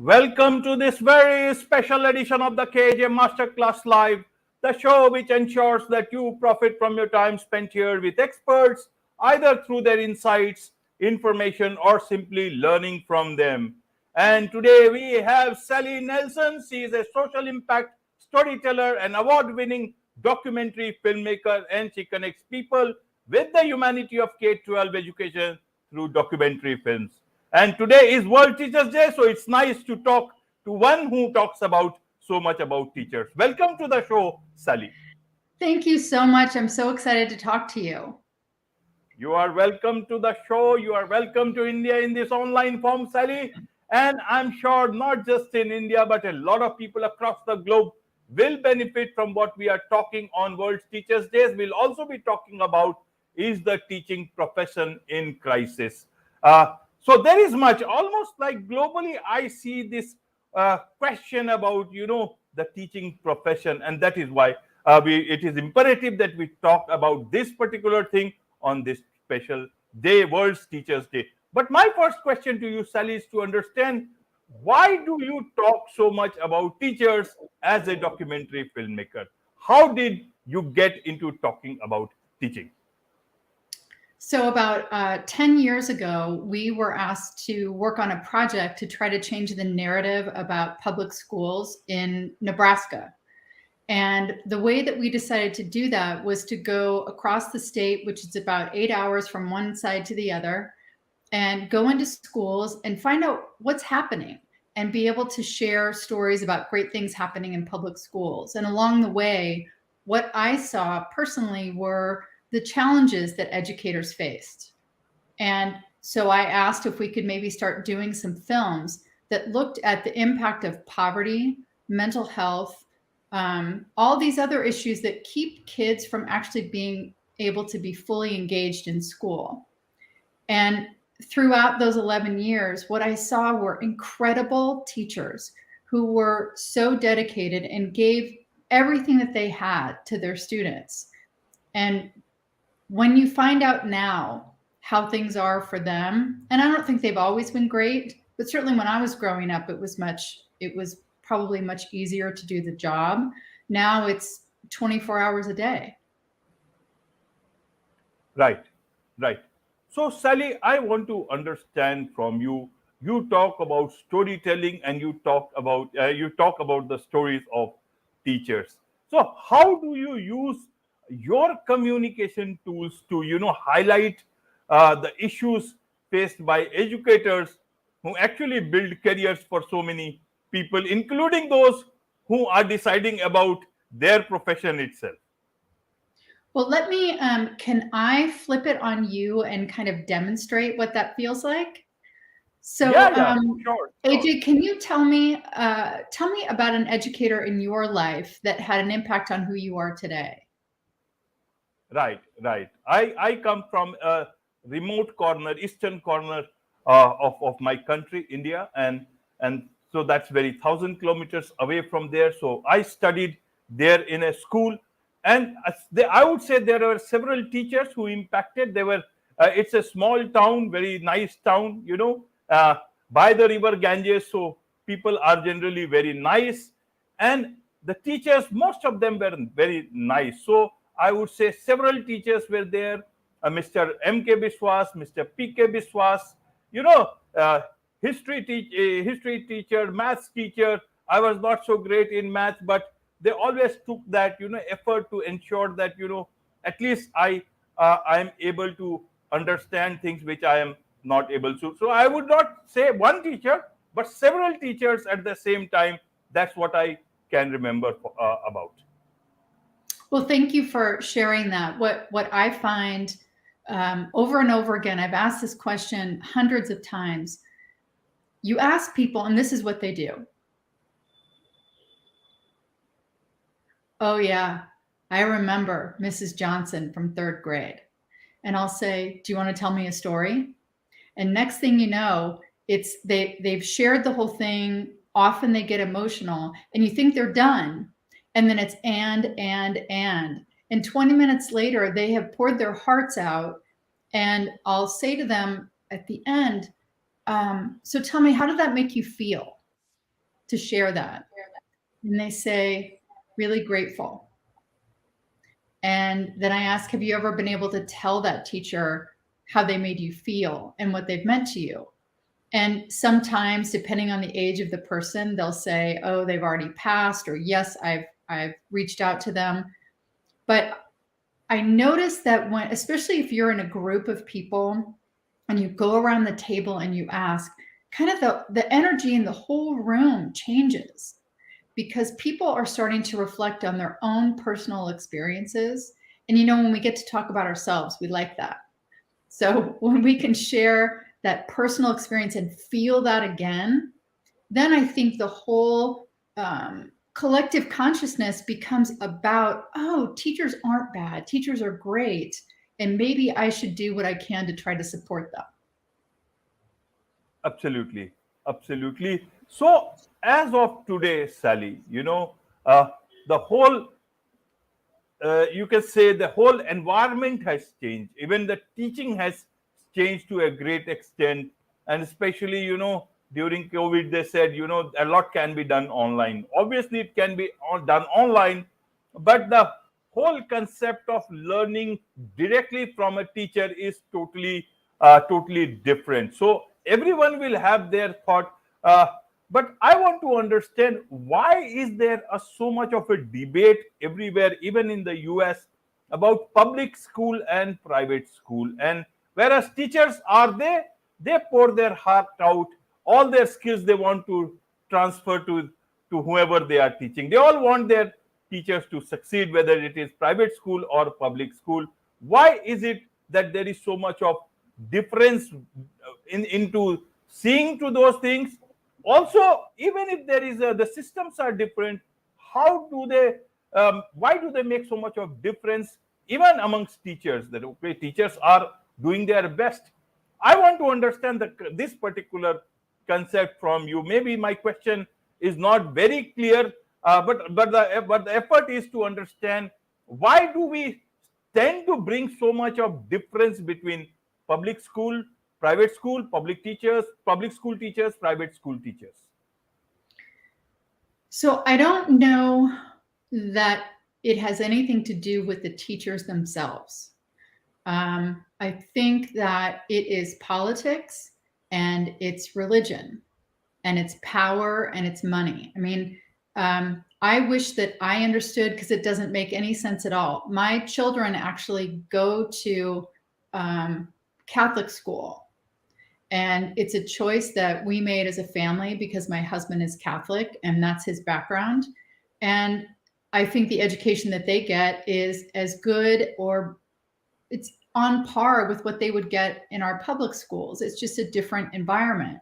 Welcome to this very special edition of the KJ Masterclass Live, the show which ensures that you profit from your time spent here with experts, either through their insights, information, or simply learning from them. And today we have Sally Nellson. She is a social impact storyteller and award winning documentary filmmaker, and she connects people with the humanity of K-12 education through documentary films. And today is World Teachers Day, so it's nice to talk to one who talks about so much about teachers. Welcome to the show, Sally. Thank you so much. I'm so excited to talk to you. You are welcome to the show. You are welcome to India in this online form, Sally. And I'm sure not just in India, but a lot of people across the globe will benefit from what we are talking on World Teachers Days. We'll also be talking about is the teaching profession in crisis. So there is much, almost like globally, I see this question about, the teaching profession. And that is why it is imperative that we talk about this particular thing on this special day, World Teachers Day. But my first question to you, Sally, is to understand, why do you talk so much about teachers as a documentary filmmaker? How did you get into talking about teaching? So about 10 years ago, we were asked to work on a project to try to change the narrative about public schools in Nebraska. And the way that we decided to do that was to go across the state, which is about 8 hours from one side to the other, and go into schools and find out what's happening and be able to share stories about great things happening in public schools. And along the way, what I saw personally were the challenges that educators faced. And so I asked if we could maybe start doing some films that looked at the impact of poverty, mental health, all these other issues that keep kids from actually being able to be fully engaged in school. And throughout those 11 years, what I saw were incredible teachers who were so dedicated and gave everything that they had to their students. And when you find out now how things are for them, and I don't think they've always been great, but certainly when I was growing up, it was probably much easier to do the job. Now it's 24 hours a day. Right. So, Sally, I want to understand from you. You talk about storytelling, and you talk about the stories of teachers. So, how do you use your communication tools to highlight the issues faced by educators who actually build careers for so many people, including those who are deciding about their profession itself? Well, can I flip it on you and kind of demonstrate what that feels like? So, Yeah, sure. AJ, can you tell me about an educator in your life that had an impact on who you are today? Right. I come from a remote corner, eastern corner of my country, India, and so that's very 1,000 kilometers away from there. So I studied there in a school, and I would say there were several teachers who impacted. It's a small town, very nice town, by the river Ganges. So people are generally very nice, and the teachers, most of them were very nice. So I would say several teachers were there, Mr. M.K. Biswas, Mr. P.K. Biswas, uh, history teacher, maths teacher. I was not so great in math, but they always took that, effort to ensure that, at least I am able to understand things which I am not able to. So I would not say one teacher, but several teachers at the same time. That's what I can remember about. Well, thank you for sharing that. What I find over and over again, I've asked this question hundreds of times. You ask people, and this is what they do. Oh, yeah, I remember Mrs. Johnson from 3rd grade. And I'll say, do you want to tell me a story? And next thing you know, they've shared the whole thing. Often they get emotional, and you think they're done. And then it's and 20 minutes later, they have poured their hearts out. And I'll say to them at the end, so tell me, how did that make you feel? to share that. And they say, really grateful. And then I ask, have you ever been able to tell that teacher how they made you feel and what they've meant to you? And sometimes, depending on the age of the person, they'll say, oh, they've already passed, or yes, I've reached out to them. But I notice that when, especially if you're in a group of people and you go around the table and you ask, kind of the energy in the whole room changes, because people are starting to reflect on their own personal experiences. And when we get to talk about ourselves, we like that. So when we can share that personal experience and feel that again, then I think the whole collective consciousness becomes about, oh, teachers aren't bad, teachers are great, and maybe I should do what I can to try to support them. Absolutely, absolutely. So, as of today, Sally, the whole, you can say, the whole environment has changed. Even the teaching has changed to a great extent, and especially, during COVID, they said, a lot can be done online. Obviously, it can be done online, but the whole concept of learning directly from a teacher is totally different. So everyone will have their thought, but I want to understand, why is there so much of a debate everywhere, even in the US, about public school and private school? And whereas teachers are, they pour their heart out, all their skills they want to transfer to whoever they are teaching. They all want their teachers to succeed, whether it is private school or public school. Why is it that there is so much of difference into seeing to those things? Also, even if there is the systems are different, how do they why do they make so much of difference even amongst teachers? That, okay, teachers are doing their best. I want to understand this particular concept from you. Maybe my question is not very clear, but the effort is to understand, why do we tend to bring so much of difference between public school, private school, public teachers, public school teachers, private school teachers? So I don't know that it has anything to do with the teachers themselves. I think that it is politics, and it's religion, and it's power, and it's money. I mean, I wish that I understood, because it doesn't make any sense at all. My children actually go to Catholic school, and it's a choice that we made as a family because my husband is Catholic and that's his background. And I think the education that they get is as good, or it's on par with what they would get in our public schools. It's just a different environment.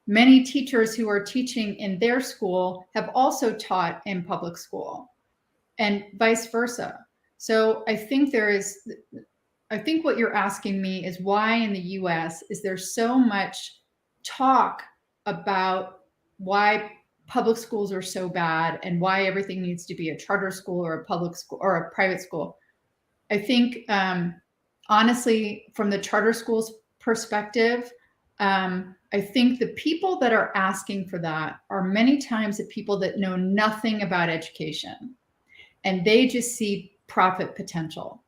Many teachers who are teaching in their school have also taught in public school, and vice versa. So I think what you're asking me is, why in the US is there so much talk about why public schools are so bad and why everything needs to be a charter school or a public school or a private school? I think, honestly, from the charter schools perspective, I think the people that are asking for that are many times the people that know nothing about education, and they just see profit potential.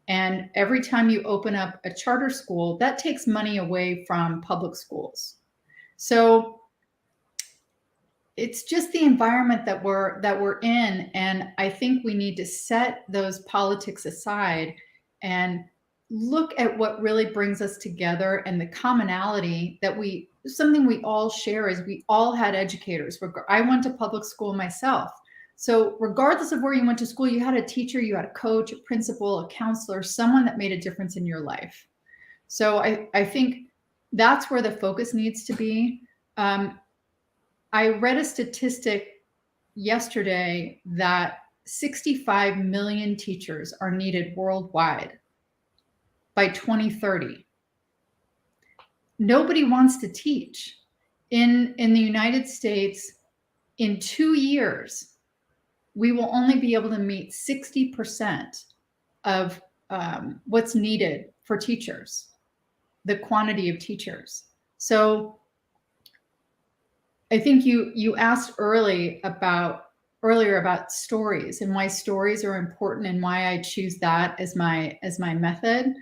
And every time you open up a charter school, that takes money away from public schools. So it's just the environment that we're in. And I think we need to set those politics aside and look at what really brings us together, and the commonality that something we all share is we all had educators. I went to public school myself. So regardless of where you went to school, you had a teacher, you had a coach, a principal, a counselor, someone that made a difference in your life. So I think that's where the focus needs to be. I read a statistic yesterday that 65 million teachers are needed worldwide by 2030. Nobody wants to teach. In the United States, in 2 years, we will only be able to meet 60% of what's needed for teachers, the quantity of teachers. So I think you asked earlier about stories and why stories are important and why I choose that as my method.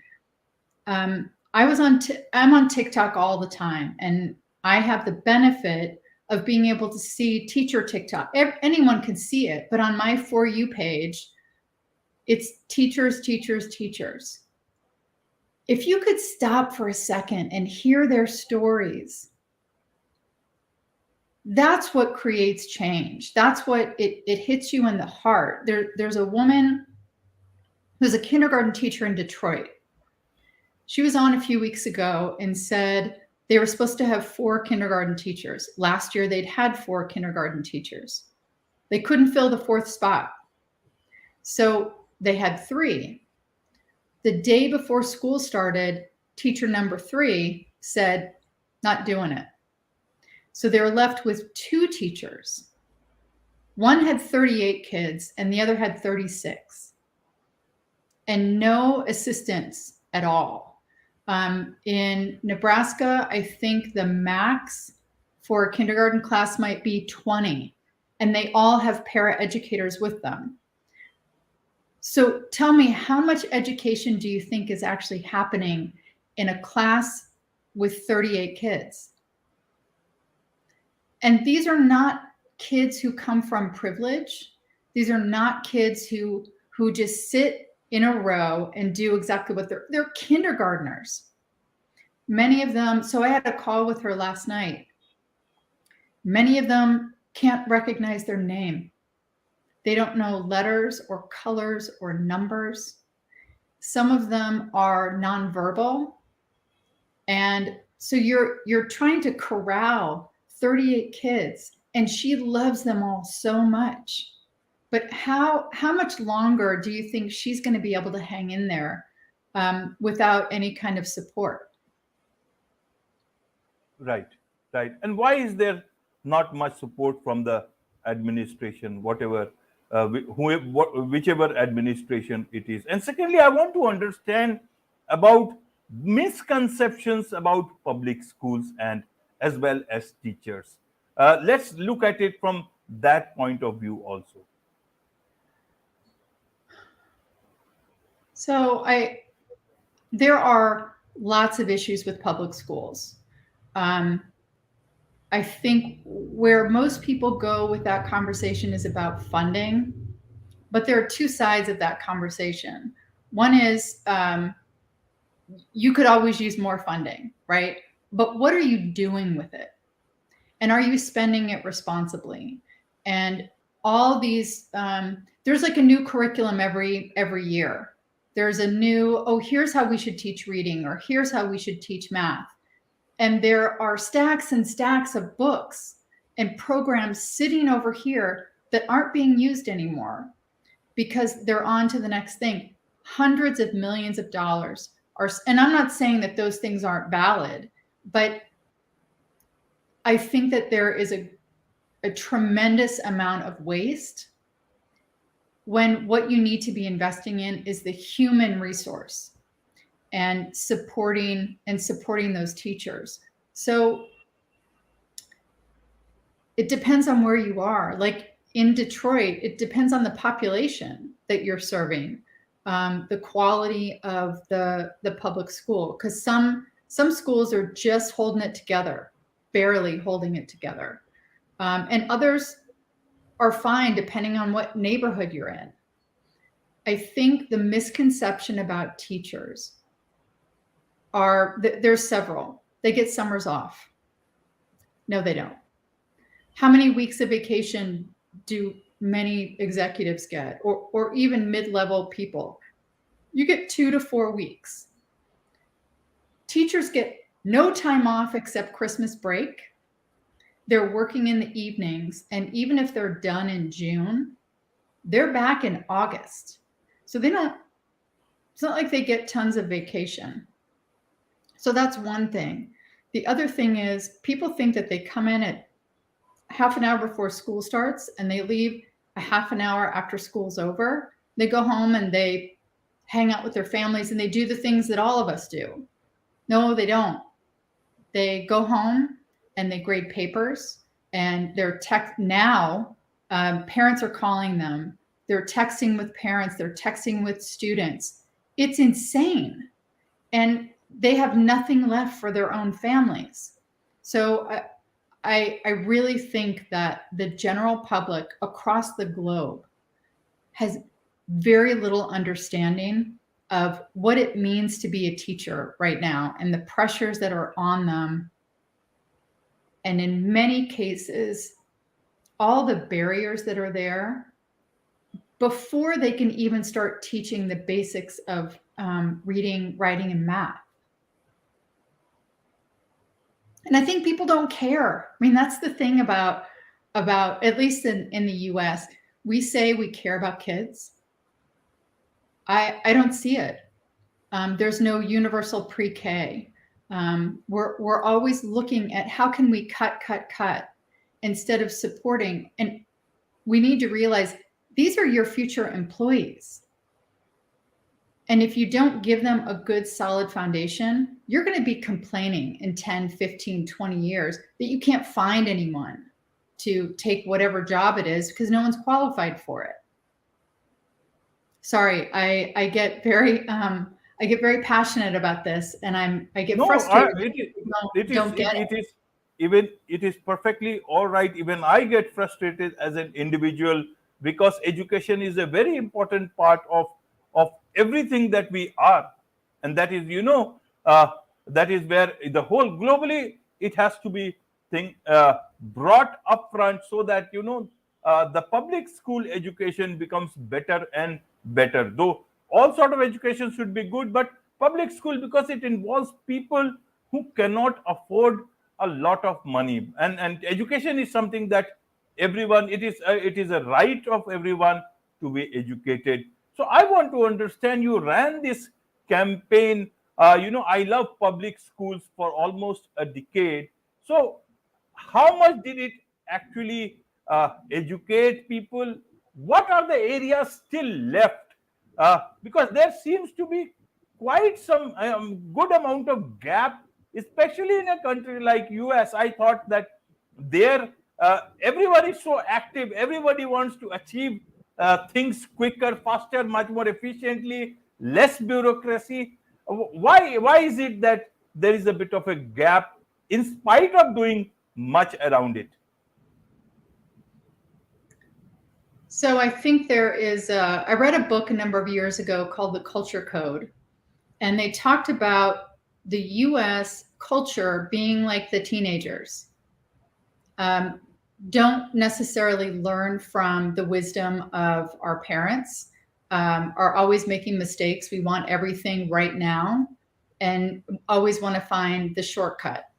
I'm on TikTok all the time, and I have the benefit of being able to see teacher TikTok. Anyone can see it, but on my For You page, it's teachers, teachers, teachers. If you could stop for a second and hear their stories, that's what creates change. That's what it hits you in the heart. There's a woman who's a kindergarten teacher in Detroit. She was on a few weeks ago and said they were supposed to have 4 kindergarten teachers. Last year, they'd had 4 kindergarten teachers. They couldn't fill the 4th spot. So they had 3. The day before school started, teacher number 3 said, not doing it. So they were left with 2 teachers. One had 38 kids and the other had 36. And no assistants at all. In Nebraska, I think the max for a kindergarten class might be 20, and they all have paraeducators with them. So tell me, how much education do you think is actually happening in a class with 38 kids? And these are not kids who come from privilege. These are not kids who just sit in a row and do exactly what they're kindergartners. Many of them, so I had a call with her last night. Many of them can't recognize their name. They don't know letters or colors or numbers. Some of them are nonverbal. And so you're trying to corral 38 kids, and she loves them all so much. But how much longer do you think she's going to be able to hang in there without any kind of support? Right, right. And why is there not much support from the administration, whatever, whichever administration it is? And secondly, I want to understand about misconceptions about public schools and as well as teachers. Let's look at it from that point of view also. So there are lots of issues with public schools. I think where most people go with that conversation is about funding, but there are 2 sides of that conversation. One is you could always use more funding, right? But what are you doing with it? And are you spending it responsibly? And all these, there's like a new curriculum every year. There's a new, oh, here's how we should teach reading, or here's how we should teach math. And there are stacks and stacks of books and programs sitting over here that aren't being used anymore because they're on to the next thing. Hundreds of millions of dollars are, and I'm not saying that those things aren't valid, but I think that there is a tremendous amount of waste when what you need to be investing in is the human resource and supporting those teachers. So it depends on where you are. Like in Detroit, it depends on the population that you're serving, the quality of the public school, because some schools are just holding it together, barely holding it together, and others are fine depending on what neighborhood you're in. I think the misconception about teachers are there's several. They get summers off. No, they don't. How many weeks of vacation do many executives get, or even mid-level people? You get 2 to 4 weeks. Teachers get no time off except Christmas break. They're working in the evenings, and even if they're done in June, they're back in August. So it's not like they get tons of vacation. So that's one thing. The other thing is people think that they come in at half an hour before school starts and they leave a half an hour after school's over. They go home and they hang out with their families and they do the things that all of us do. No, they don't. They go home and they grade papers and they're now parents are calling them. They're texting with parents. They're texting with students. It's insane. And they have nothing left for their own families. So I really think that the general public across the globe has very little understanding of what it means to be a teacher right now and the pressures that are on them. And in many cases, all the barriers that are there before they can even start teaching the basics of reading, writing, and math. And I think people don't care. I mean, that's the thing about at least in the US, we say we care about kids. I don't see it. There's no universal pre-K. We're always looking at how can we cut instead of supporting. And we need to realize these are your future employees. And if you don't give them a good, solid foundation, you're going to be complaining in 10, 15, 20 years that you can't find anyone to take whatever job it is because no one's qualified for it. Sorry, I get very passionate about this, and I get frustrated. It is perfectly all right. Even I get frustrated as an individual because education is a very important part of everything that we are, and that is that is where the whole globally it has to be brought up front so that the public school education becomes better and better. Though all sort of education should be good, but public school, because it involves people who cannot afford a lot of money, and education is something that everyone, it is a right of everyone to be educated. So I want to understand, you ran this campaign, I love public schools for almost a decade. So how much did it actually educate people? What are the areas still left? Because there seems to be quite some good amount of gap, especially in a country like US. I thought that there everyone is so active, everybody wants to achieve things quicker, faster, much more efficiently, less bureaucracy. Why is it that there is a bit of a gap in spite of doing much around it? So I think there is I read a book a number of years ago called The Culture Code, and they talked about the US culture being like the teenagers. Don't necessarily learn from the wisdom of our parents, are always making mistakes. We want everything right now and always want to find the shortcut.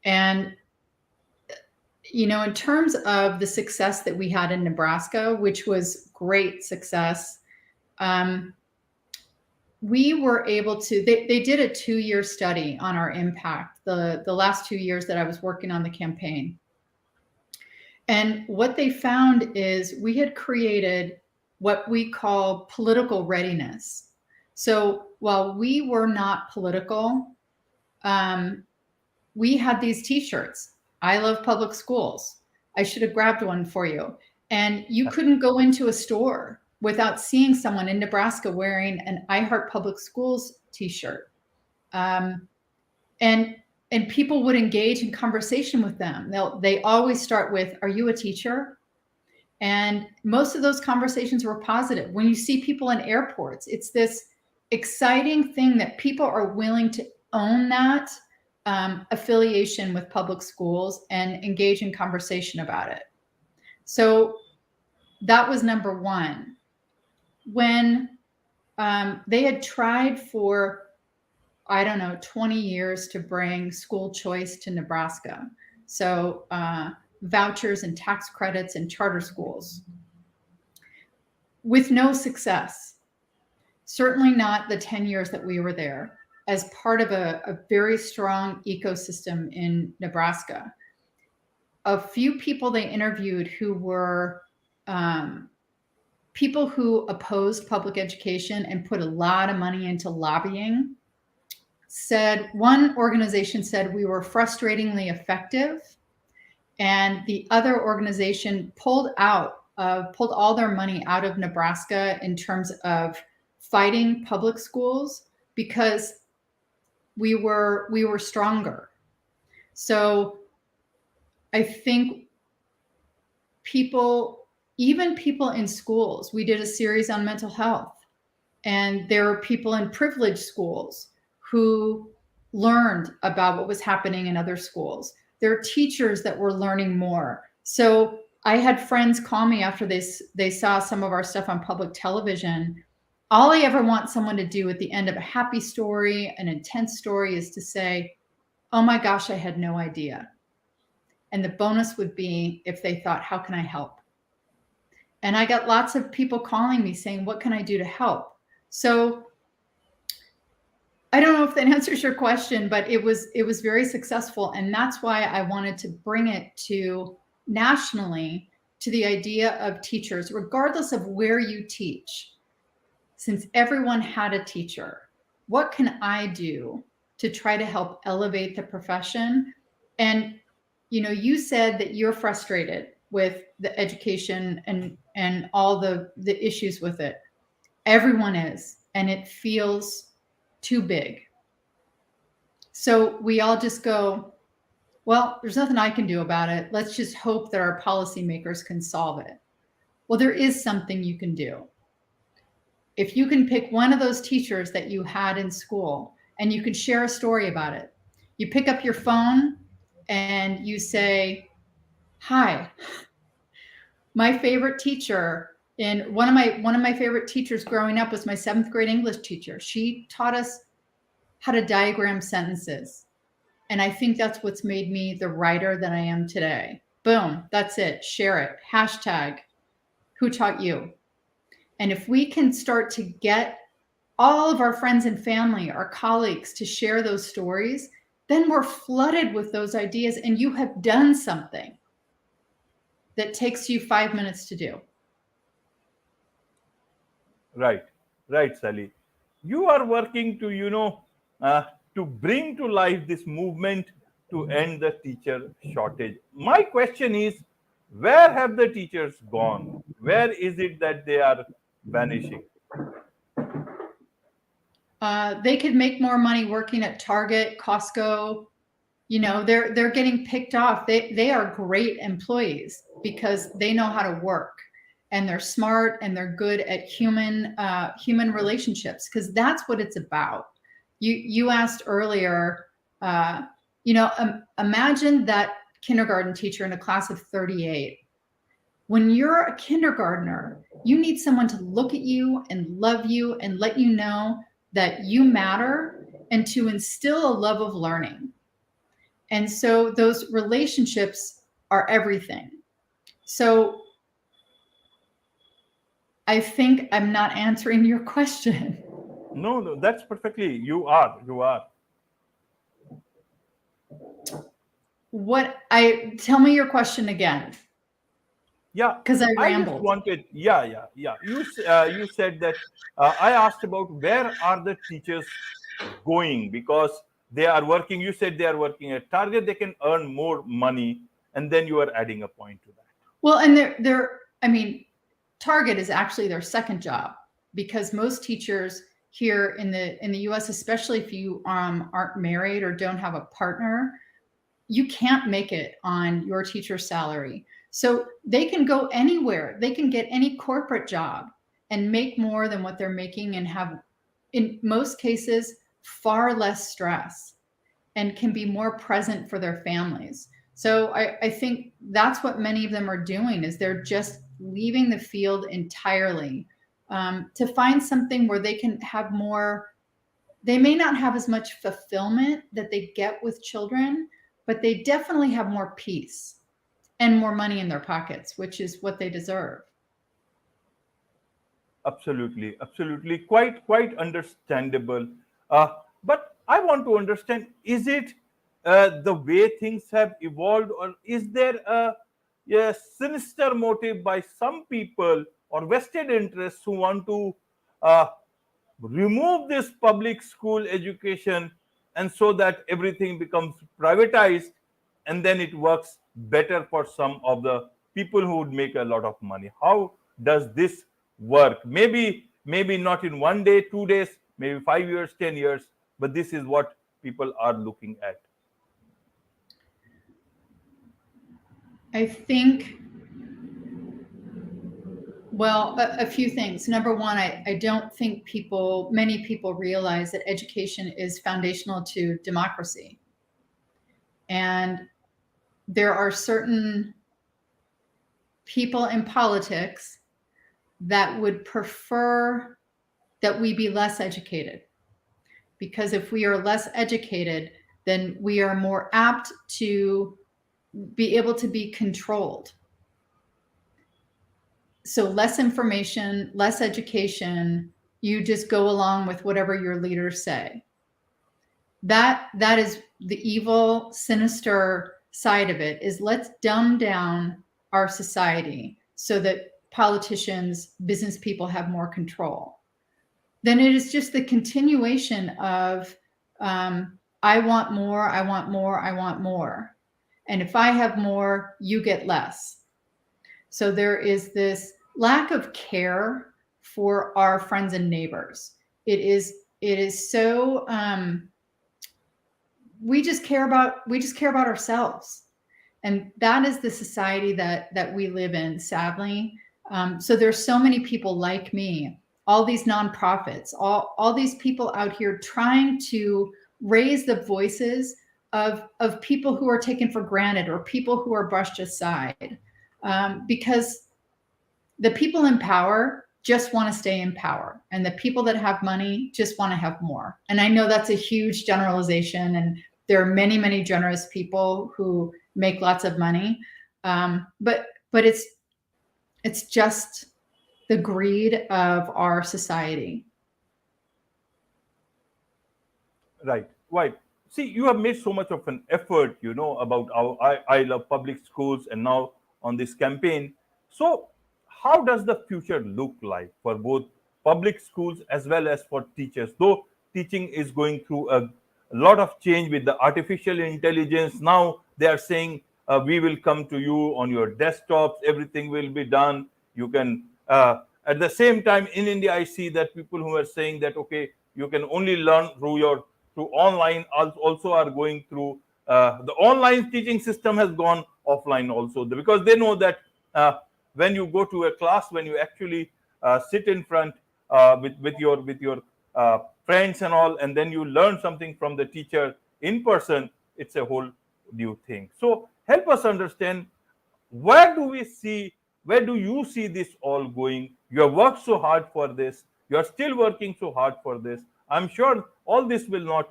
And in terms of the success that we had in Nebraska, which was great success, we were able to, they did a 2-year study on our impact, the last 2 years that I was working on the campaign. And what they found is we had created what we call political readiness. So while we were not political, we had these t-shirts. I love public schools. I should have grabbed one for you. And you couldn't go into a store without seeing someone in Nebraska wearing an I Heart Public Schools t-shirt. And people would engage in conversation with them. They always start with, "Are you a teacher?" And most of those conversations were positive. When you see people in airports, it's this exciting thing that people are willing to own that affiliation with public schools and engage in conversation about it. So that was number one. When they had tried for, 20 years to bring school choice to Nebraska. So vouchers and tax credits and charter schools, with no success. Certainly not the 10 years that we were there, as part of a very strong ecosystem in Nebraska. A few people they interviewed who were people who opposed public education and put a lot of money into lobbying said, one organization said we were frustratingly effective, and the other organization pulled all their money out of Nebraska in terms of fighting public schools because we were stronger. So I think even people in schools, we did a series on mental health, and there were people in privileged schools who learned about what was happening in other schools. There are teachers that were learning more. So I had friends call me after they saw some of our stuff on public television. All I ever want someone to do at the end of a happy story, an intense story, is to say, "Oh my gosh, I had no idea." And the bonus would be if they thought, "How can I help?" And I got lots of people calling me saying, "What can I do to help?" So I don't know if that answers your question, but it was very successful. And that's why I wanted to bring it to nationally, to the idea of teachers, regardless of where you teach. Since everyone had a teacher, what can I do to try to help elevate the profession? And you said that you're frustrated with the education and all the issues with it. Everyone is, and it feels too big. So we all just go, well, there's nothing I can do about it. Let's just hope that our policymakers can solve it. Well, there is something you can do. If you can pick one of those teachers that you had in school and you can share a story about it, you pick up your phone and you say, "Hi, my favorite teacher," and one of my favorite teachers growing up was my 7th grade English teacher. She taught us how to diagram sentences. And I think that's what's made me the writer that I am today. Boom, that's it. Share it. Hashtag, who taught you? And if we can start to get all of our friends and family, our colleagues, to share those stories, then we're flooded with those ideas, and you have done something that takes you 5 minutes to do. Right, right, Sally. You are working to, to bring to life this movement to end the teacher shortage. My question is, where have the teachers gone? Where is it that they are vanishing? They could make more money working at Target, Costco. They're getting picked off. They are great employees because they know how to work, and they're smart, and they're good at human relationships, because that's what it's about. You asked earlier, imagine that kindergarten teacher in a class of 38. When you're a kindergartner, you need someone to look at you and love you and let you know that you matter, and to instill a love of learning. And so those relationships are everything. So I think I'm not answering your question. No, that's perfectly. You are. Tell me your question again. Yeah, Because I I just rambled. wanted. Yeah. You said that I asked about where are the teachers going, because they are working. You said they are working at Target. They can earn more money, and then you are adding a point to that. Well, and Target is actually their second job, because most teachers here in the U.S., especially if you aren't married or don't have a partner, you can't make it on your teacher's salary. So they can go anywhere. They can get any corporate job and make more than what they're making, and have, in most cases, far less stress, and can be more present for their families. So I think that's what many of them are doing, is they're just leaving the field entirely, to find something where they can have more. They may not have as much fulfillment that they get with children, but they definitely have more peace and more money in their pockets, which is what they deserve. Absolutely, quite understandable. But I want to understand: is it the way things have evolved, or is there a sinister motive by some people or vested interests who want to uh, remove this public school education, and so that everything becomes privatized, and then it works better for some of the people who would make a lot of money. How does this work? Maybe not in 1 day, 2 days, maybe 5 years, 10 years, but this is what people are looking at. I think, well, a few things. Number one, I don't think many people realize that education is foundational to democracy. And there are certain people in politics that would prefer that we be less educated. Because if we are less educated, then we are more apt to be able to be controlled. So less information, less education, you just go along with whatever your leaders say. That is the evil, sinister side of it, is let's dumb down our society so that politicians, business people have more control. Then it is just the continuation of I want more, I want more, I want more. And if I have more, you get less. So there is this lack of care for our friends and neighbors. It is so we just care about ourselves. And that is the society that we live in, sadly. So there's so many people like me, all these nonprofits, all these people out here trying to raise the voices of people who are taken for granted or people who are brushed aside, because the people in power just want to stay in power, and the people that have money just want to have more. And I know that's a huge generalization, and there are many, many generous people who make lots of money, but it's just the greed of our society. Right. See, you have made so much of an effort, about I love public schools, and now on this campaign. So how does the future look like for both public schools as well as for teachers? Though teaching is going through a lot of change with the artificial intelligence. Now they are saying, we will come to you on your desktops, everything will be done. You can, at the same time, in India, I see that people who are saying that, okay, you can only learn through online, also are going through, the online teaching system has gone offline also, because they know that when you go to a class, when you actually sit in front with your friends and all, and then you learn something from the teacher in person, it's a whole new thing. So help us understand, where do you see this all going? You have worked so hard for this, you are still working so hard for this. I'm sure all this will not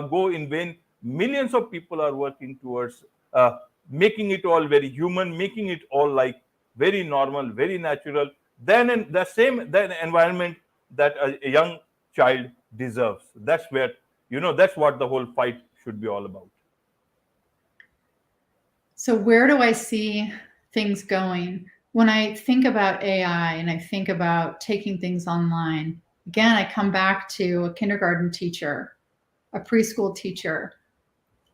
go in vain. Millions of people are working towards making it all very human, making it all like very normal, very natural, then in the environment that a young child deserves. That's where, that's what the whole fight should be all about. So where do I see things going? When I think about AI and I think about taking things online, again, I come back to a kindergarten teacher, a preschool teacher.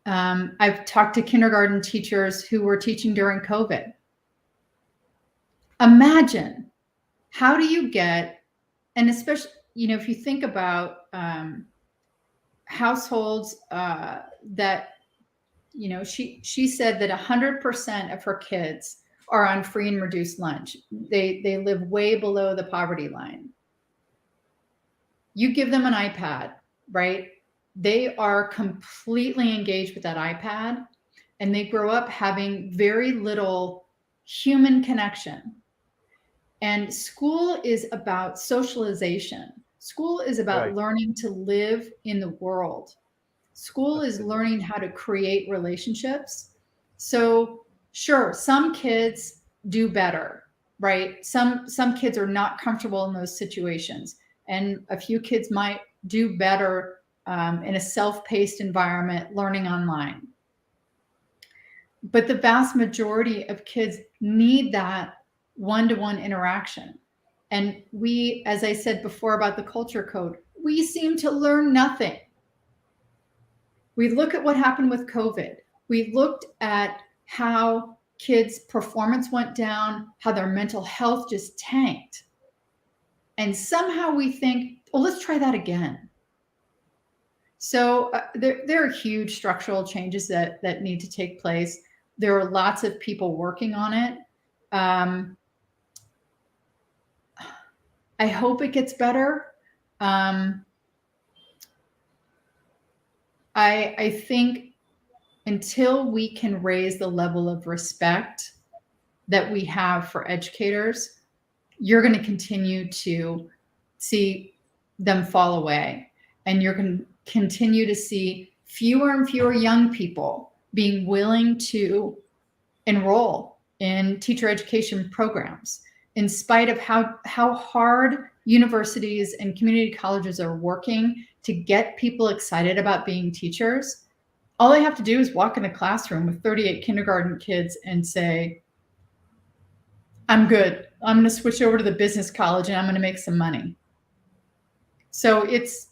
I've talked to kindergarten teachers who were teaching during COVID. Imagine, how do you get, and especially, if you think about households that, she said that 100% of her kids are on free and reduced lunch. They live way below the poverty line. You give them an iPad, right? They are completely engaged with that iPad, and they grow up having very little human connection. And school is about socialization. School is about learning to live in the world. School is learning how to create relationships. So sure, some kids do better, right? Some kids are not comfortable in those situations, and a few kids might do better in a self-paced environment learning online. But the vast majority of kids need that one-to-one interaction. And we, as I said before about the culture code, we seem to learn nothing. We look at what happened with COVID. We looked at how kids' performance went down, how their mental health just tanked. And somehow we think, well, let's try that again. So there are huge structural changes that need to take place. There are lots of people working on it. I hope it gets better. I think until we can raise the level of respect that we have for educators, you're going to continue to see them fall away. And you're going to continue to see fewer and fewer young people being willing to enroll in teacher education programs, in spite of how hard universities and community colleges are working to get people excited about being teachers. All they have to do is walk in a classroom with 38 kindergarten kids and say, I'm good. I'm going to switch over to the business college and I'm going to make some money. So it's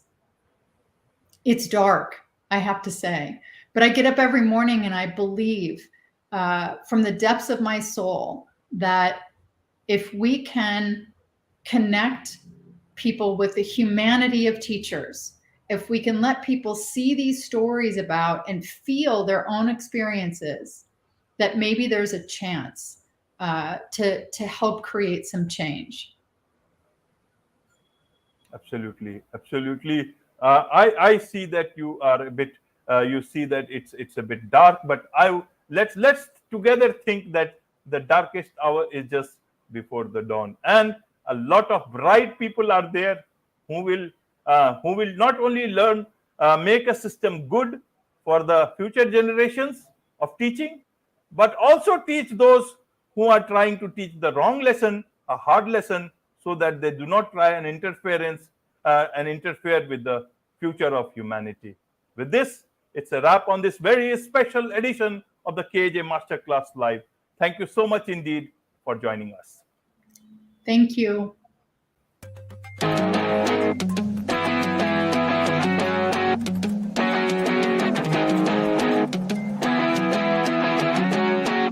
dark, I have to say. But I get up every morning and I believe from the depths of my soul that if we can connect people with the humanity of teachers, if we can let people see these stories about and feel their own experiences, that maybe there's a chance to help create some change. Absolutely, absolutely. I see that you are a bit. You see that it's a bit dark, but let's together think that the darkest hour is just before the dawn, and a lot of bright people are there who will not only learn make a system good for the future generations of teaching, but also teach those who are trying to teach the wrong lesson, a hard lesson, so that they do not try and interfere with the future of humanity. With this, it's a wrap on this very special edition of the KJ Masterclass Live. Thank you so much indeed for joining us. Thank you.